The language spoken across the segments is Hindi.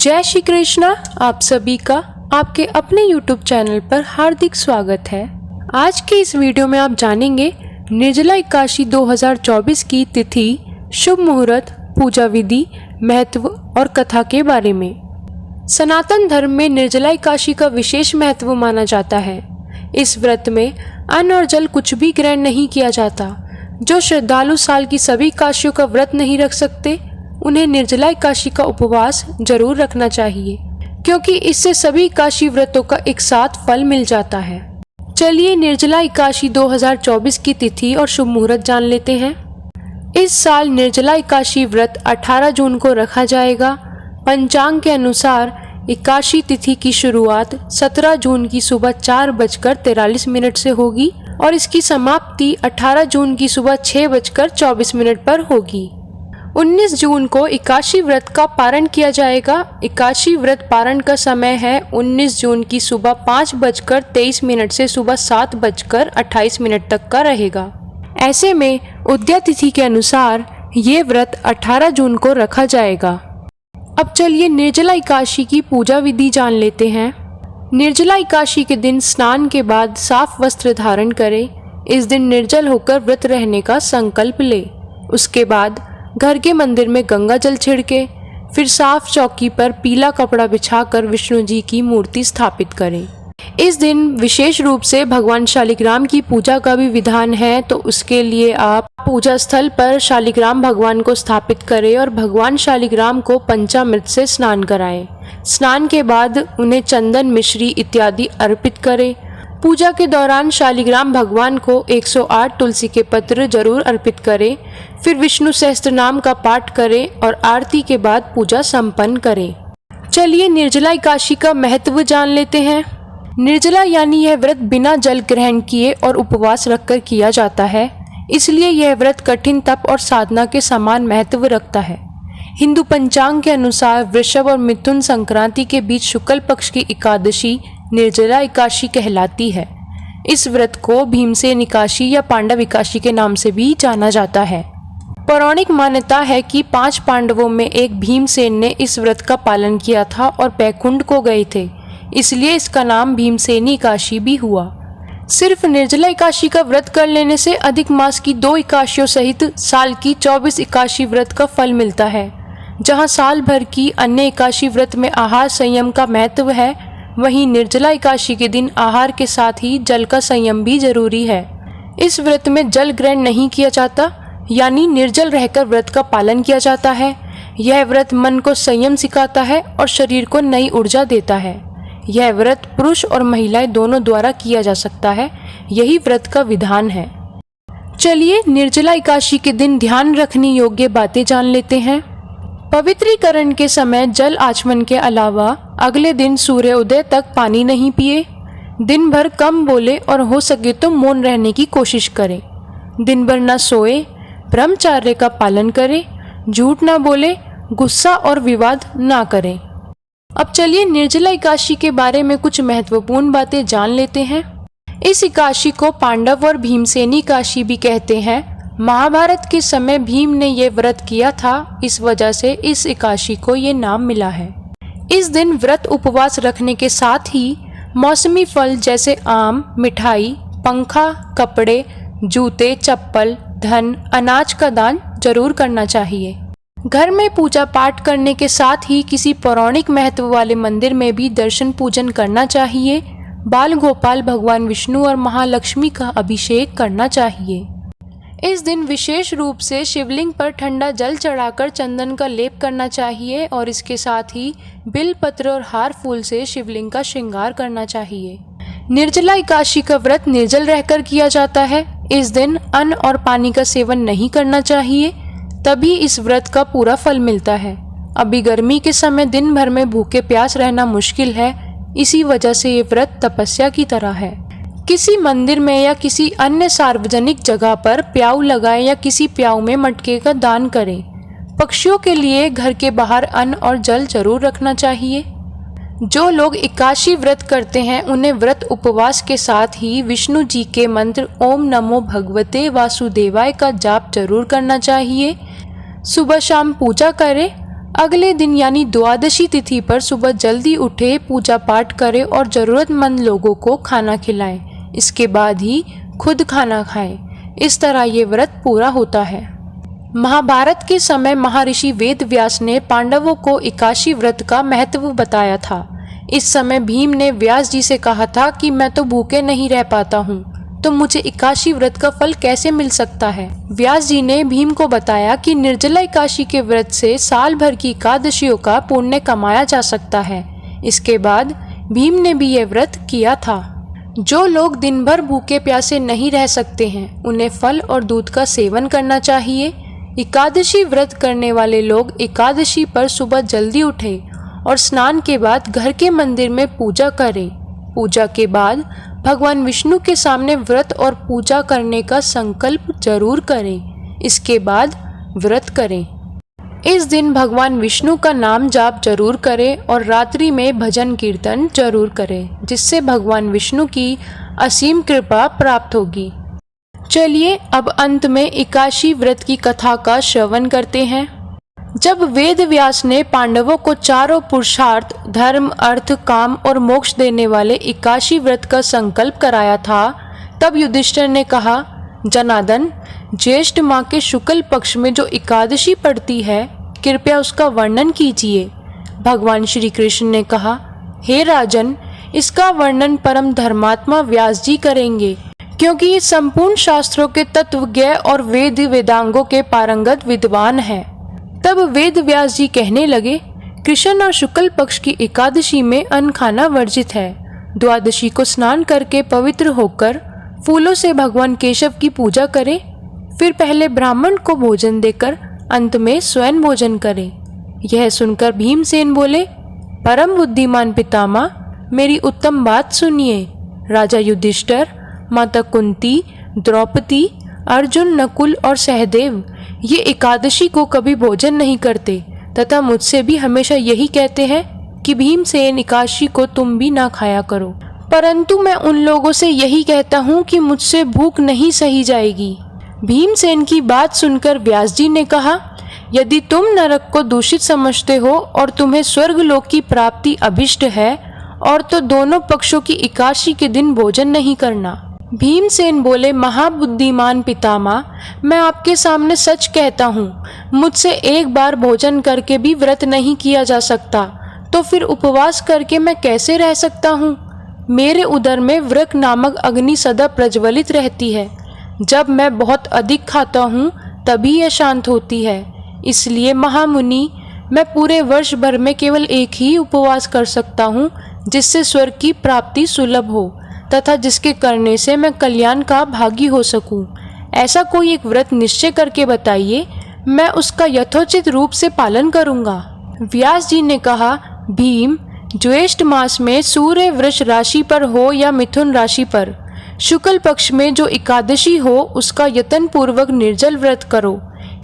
जय श्री कृष्णा। आप सभी का आपके अपने YouTube चैनल पर हार्दिक स्वागत है। आज के इस वीडियो में आप जानेंगे निर्जला एकादशी 2024 की तिथि, शुभ मुहूर्त, पूजा विधि, महत्व और कथा के बारे में। सनातन धर्म में निर्जला एकादशी का विशेष महत्व माना जाता है। इस व्रत में अन्न और जल कुछ भी ग्रहण नहीं किया जाता। जो श्रद्धालु साल की सभी एकादशियों का व्रत नहीं रख सकते, उन्हें निर्जला एकादशी का उपवास जरूर रखना चाहिए, क्योंकि इससे सभी एकादशी व्रतों का एक साथ फल मिल जाता है। चलिए निर्जला एकादशी 2024 की तिथि और शुभ मुहूर्त जान लेते हैं। इस साल निर्जला एकादशी व्रत 18 जून को रखा जाएगा। पंचांग के अनुसार एकादशी तिथि की शुरुआत 17 जून की सुबह 4:43 से होगी और इसकी समाप्ति 18 जून की सुबह 6:24 पर होगी। 19 जून को एकादशी व्रत का पारण किया जाएगा। एकादशी व्रत पारण का समय है 19 जून की सुबह 5:23 से सुबह 7:28 तक का रहेगा। ऐसे में उदया तिथि के अनुसार ये व्रत 18 जून को रखा जाएगा। अब चलिए निर्जला एकादशी की पूजा विधि जान लेते हैं। निर्जला एकादशी के दिन स्नान के बाद साफ वस्त्र धारण करें। इस दिन निर्जल होकर व्रत रहने का संकल्प ले। उसके बाद घर के मंदिर में गंगा जल छिड़के, फिर साफ चौकी पर पीला कपड़ा बिछाकर विष्णु जी की मूर्ति स्थापित करें। इस दिन विशेष रूप से भगवान शालिग्राम की पूजा का भी विधान है, तो उसके लिए आप पूजा स्थल पर शालिग्राम भगवान को स्थापित करें और भगवान शालिग्राम को पंचामृत से स्नान कराएं। स्नान के बाद उन्हें चंदन, मिश्री इत्यादि अर्पित करें। पूजा के दौरान शालिग्राम भगवान को 108 तुलसी के पत्र जरूर अर्पित करें। फिर विष्णु सहस्त्रनाम का पाठ करें और आरती के बाद पूजा संपन्न करें। चलिए निर्जला एकादशी का महत्व जान लेते हैं। निर्जला यानी यह व्रत बिना जल ग्रहण किए और उपवास रखकर किया जाता है, इसलिए यह व्रत कठिन तप और साधना के समान महत्व रखता है। हिंदू पंचांग के अनुसार वृषभ और मिथुन संक्रांति के बीच शुक्ल पक्ष की एकादशी निर्जला एकादशी कहलाती है। इस व्रत को भीमसेन एकादशी या पांडव एकादशी के नाम से भी जाना जाता है। पौराणिक मान्यता है कि 5 पांडवों में एक भीमसेन ने इस व्रत का पालन किया था और बैकुंठ को गए थे, इसलिए इसका नाम भीमसेनी एकादशी भी हुआ। सिर्फ निर्जला एकादशी का व्रत कर लेने से अधिक मास की 2 एकादशियों सहित साल की 24 एकादशी व्रत का फल मिलता है। जहां साल भर की अन्य एकादशी व्रत में आहार संयम का महत्व है, वहीं निर्जला एकादशी के दिन आहार के साथ ही जल का संयम भी जरूरी है। इस व्रत में जल ग्रहण नहीं किया जाता, यानी निर्जल रहकर व्रत का पालन किया जाता है। यह व्रत मन को संयम सिखाता है और शरीर को नई ऊर्जा देता है। यह व्रत पुरुष और महिलाएं दोनों द्वारा किया जा सकता है, यही व्रत का विधान है। चलिए निर्जला एकादशी के दिन ध्यान रखने योग्य बातें जान लेते हैं। पवित्रीकरण के समय जल आचमन के अलावा अगले दिन सूर्योदय तक पानी नहीं पिए। दिन भर कम बोले और हो सके तो मौन रहने की कोशिश करें। दिन भर न सोए, ब्रह्मचर्य का पालन करें, झूठ ना बोले, गुस्सा और विवाद ना करें। अब चलिए निर्जला एकादशी के बारे में कुछ महत्वपूर्ण बातें जान लेते हैं। इस एकादशी को पांडव और भीमसेनी एकादशी भी कहते हैं। महाभारत के समय भीम ने ये व्रत किया था, इस वजह से इस एकादशी को ये नाम मिला है। इस दिन व्रत उपवास रखने के साथ ही मौसमी फल जैसे आम, मिठाई, पंखा, कपड़े, जूते, चप्पल, धन, अनाज का दान जरूर करना चाहिए। घर में पूजा पाठ करने के साथ ही किसी पौराणिक महत्व वाले मंदिर में भी दर्शन पूजन करना चाहिए। बाल गोपाल भगवान विष्णु और महालक्ष्मी का अभिषेक करना चाहिए। इस दिन विशेष रूप से शिवलिंग पर ठंडा जल चढ़ाकर चंदन का लेप करना चाहिए और इसके साथ ही बिल पत्र और हार फूल से शिवलिंग का श्रृंगार करना चाहिए। निर्जला एकादशी का व्रत निर्जल रहकर किया जाता है। इस दिन अन्न और पानी का सेवन नहीं करना चाहिए, तभी इस व्रत का पूरा फल मिलता है। अभी गर्मी के समय दिन भर में भूखे प्यास रहना मुश्किल है, इसी वजह से ये व्रत तपस्या की तरह है। किसी मंदिर में या किसी अन्य सार्वजनिक जगह पर प्याऊ लगाएं या किसी प्याऊ में मटके का दान करें। पक्षियों के लिए घर के बाहर अन्न और जल जरूर रखना चाहिए। जो लोग एकादशी व्रत करते हैं उन्हें व्रत उपवास के साथ ही विष्णु जी के मंत्र ओम नमो भगवते वासुदेवाय का जाप जरूर करना चाहिए। सुबह शाम पूजा करें। अगले दिन यानी द्वादशी तिथि पर सुबह जल्दी उठे, पूजा पाठ करें और ज़रूरतमंद लोगों को खाना खिलाएं। इसके बाद ही खुद खाना खाएं। इस तरह ये व्रत पूरा होता है। महाभारत के समय महर्षि वेद व्यास ने पांडवों को एकादशी व्रत का महत्व बताया था। इस समय भीम ने व्यास जी से कहा था कि मैं तो भूखे नहीं रह पाता हूँ, तो मुझे एकादशी व्रत का फल कैसे मिल सकता है। व्यास जी ने भीम को बताया कि निर्जला एकादशी के व्रत से साल भर की एकादशियों का पुण्य कमाया जा सकता है। इसके बाद भीम ने भी यह व्रत किया था। जो लोग दिन भर भूखे प्यासे नहीं रह सकते हैं, उन्हें फल और दूध का सेवन करना चाहिए। एकादशी व्रत करने वाले लोग एकादशी पर सुबह जल्दी उठें और स्नान के बाद घर के मंदिर में पूजा करें। पूजा के बाद भगवान विष्णु के सामने व्रत और पूजा करने का संकल्प जरूर करें। इसके बाद व्रत करें। इस दिन भगवान विष्णु का नाम जाप जरूर करें और रात्रि में भजन कीर्तन जरूर करें, जिससे भगवान विष्णु की असीम कृपा प्राप्त होगी। चलिए अब अंत में एकादशी व्रत की कथा का श्रवण करते हैं। जब वेद व्यास ने पांडवों को चारों पुरुषार्थ धर्म, अर्थ, काम और मोक्ष देने वाले एकादशी व्रत का संकल्प कराया था, तब युधिष्ठिर ने कहा, जनार्दन, ज्येष्ठ माह के शुक्ल पक्ष में जो एकादशी पड़ती है, कृपया उसका वर्णन कीजिए। भगवान श्री कृष्ण ने कहा, हे राजन, इसका वर्णन परम धर्मात्मा व्यास जी करेंगे, क्योंकि ये संपूर्ण शास्त्रों के तत्वज्ञ और वेद वेदांगों के पारंगत विद्वान हैं। तब वेद व्यास जी कहने लगे, कृष्ण और शुक्ल पक्ष की एकादशी में अन्न खाना वर्जित है। द्वादशी को स्नान करके पवित्र होकर फूलों से भगवान केशव की पूजा करें, फिर पहले ब्राह्मण को भोजन देकर अंत में स्वयं भोजन करें। यह सुनकर भीमसेन बोले, परम बुद्धिमान पितामह, मेरी उत्तम बात सुनिए। राजा युधिष्ठिर, माता कुंती, द्रौपदी, अर्जुन, नकुल और सहदेव ये एकादशी को कभी भोजन नहीं करते तथा मुझसे भी हमेशा यही कहते हैं कि भीमसेन एकादशी को तुम भी ना खाया करो। परंतु मैं उन लोगों से यही कहता हूँ कि मुझसे भूख नहीं सही जाएगी। भीमसेन की बात सुनकर व्यास जी ने कहा, यदि तुम नरक को दूषित समझते हो और तुम्हें स्वर्गलोक की प्राप्ति अभिष्ट है, और तो दोनों पक्षों की एकादशी के दिन भोजन नहीं करना। भीमसेन बोले, महाबुद्धिमान पितामह, मैं आपके सामने सच कहता हूँ, मुझसे एक बार भोजन करके भी व्रत नहीं किया जा सकता, तो फिर उपवास करके मैं कैसे रह सकता हूँ। मेरे उदर में वृक नामक अग्नि सदा प्रज्वलित रहती है। जब मैं बहुत अधिक खाता हूँ तभी यह शांत होती है। इसलिए महामुनि, मैं पूरे वर्ष भर में केवल एक ही उपवास कर सकता हूँ, जिससे स्वर्ग की प्राप्ति सुलभ हो तथा जिसके करने से मैं कल्याण का भागी हो सकूं। ऐसा कोई एक व्रत निश्चय करके बताइए, मैं उसका यथोचित रूप से पालन करूंगा। व्यास जी ने कहा, भीम, ज्येष्ठ मास में सूर्य वृष राशि पर हो या मिथुन राशि पर, शुक्ल पक्ष में जो एकादशी हो उसका यत्न पूर्वक निर्जल व्रत करो।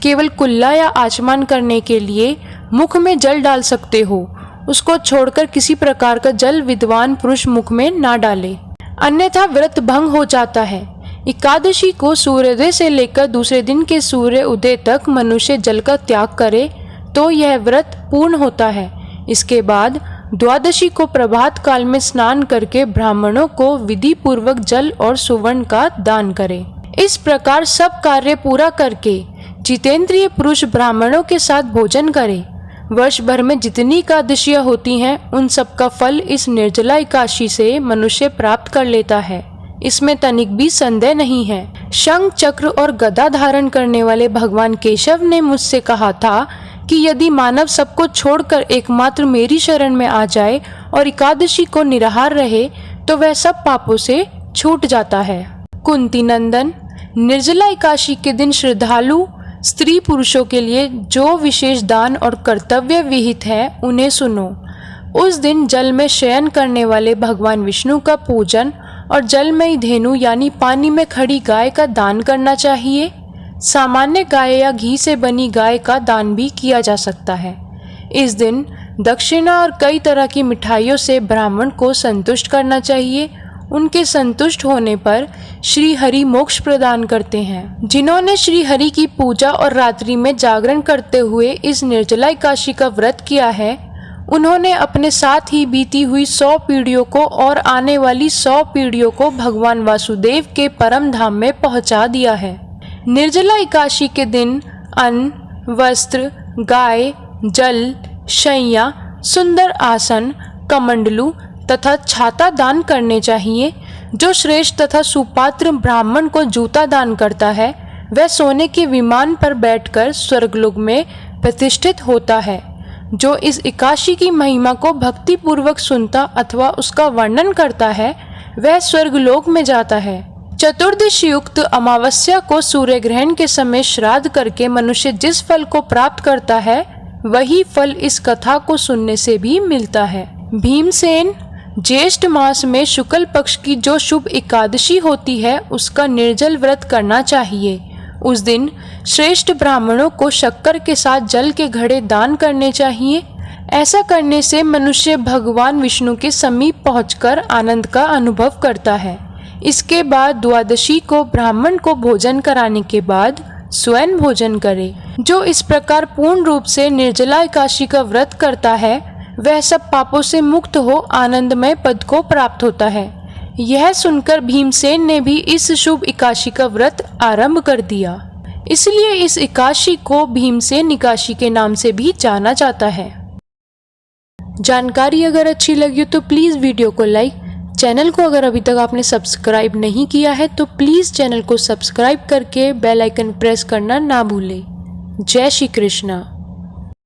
केवल कुल्ला या आचमन करने के लिए मुख में जल डाल सकते हो, उसको छोड़कर किसी प्रकार का जल विद्वान पुरुष मुख में ना डाले, अन्यथा व्रत भंग हो जाता है। एकादशी को सूर्योदय से लेकर दूसरे दिन के सूर्य उदय तक मनुष्य जल का त्याग करे तो यह व्रत पूर्ण होता है। इसके बाद द्वादशी को प्रभात काल में स्नान करके ब्राह्मणों को विधि पूर्वक जल और सुवर्ण का दान करे। इस प्रकार सब कार्य पूरा करके जितेंद्रिय पुरुष ब्राह्मणों के साथ भोजन करे। वर्ष भर में जितनी एकादशियां होती हैं, उन सब का फल इस निर्जला एकादशी से मनुष्य प्राप्त कर लेता है। इसमें तनिक भी संदेह नहीं है। शंख, चक्र और गदा धारण करने वाले भगवान केशव ने मुझसे कहा था कि यदि मानव सबको छोड़कर एकमात्र मेरी शरण में आ जाए और एकादशी को निराहार रहे, तो वह सब पापों से छूट जाता है। कुंती नंदन, निर्जला एकादशी के दिन श्रद्धालु स्त्री पुरुषों के लिए जो विशेष दान और कर्तव्य विहित है, उन्हें सुनो। उस दिन जल में शयन करने वाले भगवान विष्णु का पूजन और जलमयी धेनु यानी पानी में खड़ी गाय का दान करना चाहिए। सामान्य गाय या घी से बनी गाय का दान भी किया जा सकता है। इस दिन दक्षिणा और कई तरह की मिठाइयों से ब्राह्मण को संतुष्ट करना चाहिए। उनके संतुष्ट होने पर श्री हरि मोक्ष प्रदान करते हैं। जिन्होंने श्री हरि की पूजा और रात्रि में जागरण करते हुए इस निर्जला एकादशी का व्रत किया है, उन्होंने अपने साथ ही बीती हुई 100 पीढ़ियों को और आने वाली 100 पीढ़ियों को भगवान वासुदेव के परम धाम में पहुंचा दिया है। निर्जला एकादशी के दिन अन्न, वस्त्र, गाय, जल, शैया, सुंदर आसन, कमंडलू तथा छाता दान करने चाहिए। जो श्रेष्ठ तथा सुपात्र ब्राह्मण को जूता दान करता है, वह सोने के विमान पर बैठकर स्वर्गलोक में प्रतिष्ठित होता है। जो इस एकादशी की महिमा को भक्ति पूर्वक सुनता अथवा उसका वर्णन करता है, वह स्वर्गलोक में जाता है। चतुर्दशी युक्त अमावस्या को सूर्य ग्रहण के समय श्राद्ध करके मनुष्य जिस फल को प्राप्त करता है, वही फल इस कथा को सुनने से भी मिलता है। भीमसेन, ज्येष्ठ मास में शुक्ल पक्ष की जो शुभ एकादशी होती है, उसका निर्जल व्रत करना चाहिए। उस दिन श्रेष्ठ ब्राह्मणों को शक्कर के साथ जल के घड़े दान करने चाहिए। ऐसा करने से मनुष्य भगवान विष्णु के समीप पहुंचकर आनंद का अनुभव करता है। इसके बाद द्वादशी को ब्राह्मण को भोजन कराने के बाद स्वयं भोजन करे। जो इस प्रकार पूर्ण रूप से निर्जला एकादशी का व्रत करता है, वह सब पापों से मुक्त हो आनंदमय पद को प्राप्त होता है। यह सुनकर भीमसेन ने भी इस शुभ एकादशी का व्रत आरंभ कर दिया। इसलिए इस एकादशी को भीमसेन एकादशी के नाम से भी जाना जाता है। जानकारी अगर अच्छी लगी तो प्लीज़ वीडियो को लाइक, चैनल को अगर अभी तक आपने सब्सक्राइब नहीं किया है तो प्लीज़ चैनल को सब्सक्राइब करके बेल आइकन प्रेस करना ना भूलें। जय श्री कृष्णा।